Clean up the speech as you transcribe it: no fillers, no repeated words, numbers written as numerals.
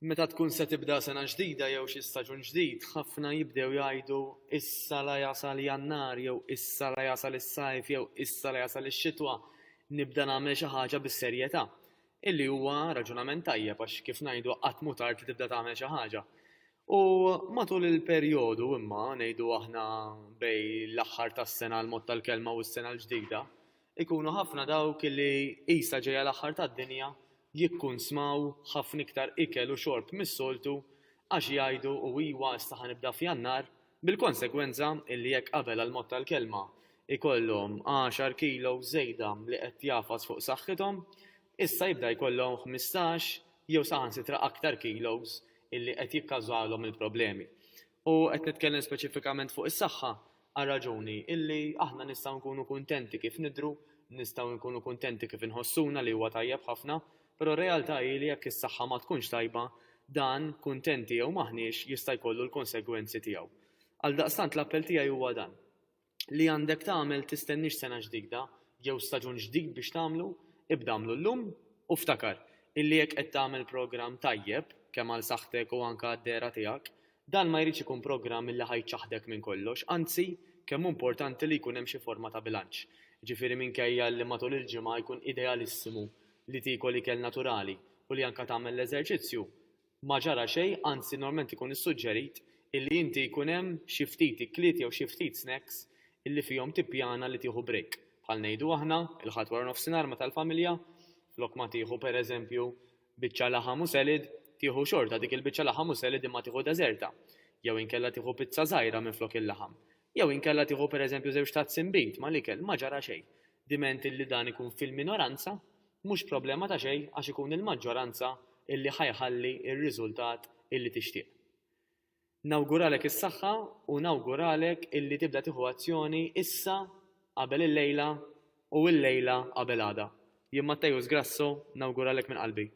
Meta tkun se tibda sena ġdida jew xi staġun ġdid, ħafna jibdew jgħidu issa la jasal Jannar jew issa la jasal is-sajf jew issa la jasal ix-xitwa, nibda nagħmel xi ħaġa bis-serjetà. Illi huwa raġunament tajjeb għax kif ngħidu qatt mhu tard li tibda tagħmel xi ħaġa. U matul il-perjodu imma ngħidu aħna bejn l-aħħar tas-sena l-mod tal-kelma u s-sena l-ġdida, ikunu ħafna dawk illi qisha ġejja l-aħħar tad-dinja jikkunsmaw ħafna iktar ikel u xorb mis-soltu għax jgħidu u iwa issa ħanibda f'Jannar bil-konsegwenza illi jekk qabel għall-mod tal-kelma ikollhom 10 kilo żejda li qed jafas fuq saħħithom, issa jibda jkollhom 15 jew saħansitra aktar kilos illi qed jikkawżawlhom il-problemi. U qed nitkellem speċifikament fuq is-saħħa għal raġuni illi aħna nistgħu nkunu kuntenti kif nidhru, nistgħu nkunu kuntenti kif inħossuna li huwa tajjeb ħafna, però r-realtà hi li jekk is-saħħa ma tkunx tajba, dan kuntenti jew maħniex jista' jkollu l-konsegwenzi tiegħu. Għaldaqstant l-appell tiegħi huwa dan. Li għandek tagħmel tistennix sena ġdida jew staġun ġdid biex tagħmlu, ibda għamlu llum u ftakar illi jekk qed tagħmel programm tajjeb kemm għal saħħtek u anke għad-dehra tiegħek, dan ma jridx ikun programm illi ħajċaħdek minn kollox, anzi kemm importanti li jkun hemm xi forma ta' bilanċ. Ġifieri minkejja li matul il-ġimgħa jkun idealissimu li tikol ikel naturali u li anke tagħmel l-eżerċizzju, ma ġara xejn, anzi normalment ikun issuġġerit illi inti jkun hemm xi ftit ikliet jew xi ftit snacks illi fihom tippjana li tieħu break. Bħal ngħidu aħna il-ħadd wara nofsinhar ma tal-familja, flok ma tieħu pereżempju biċċa laħam u selid, tieħu xorta dik il-biċċa laħam u selid imma tieħu deżerta. Jew inkella tieħu pizza żgħira minflok il-laħam. Jew inkella tieħu pereżempju żewġ tazzi imbit mal-ikel ma ġara xejn. Diment illi dan ikun fil-minoranza mhux problema ta' xejn għax ikun il-maġġoranza illi ħajħalli ir-riżultat illi tixtieq. Nawguralek is-saħħa u nawguralek illi tibda tieħu azzjoni issa qabel il-lejla u l-lejla qabel għada. Jien Mattejus Grasso nawguralek minn qalbi.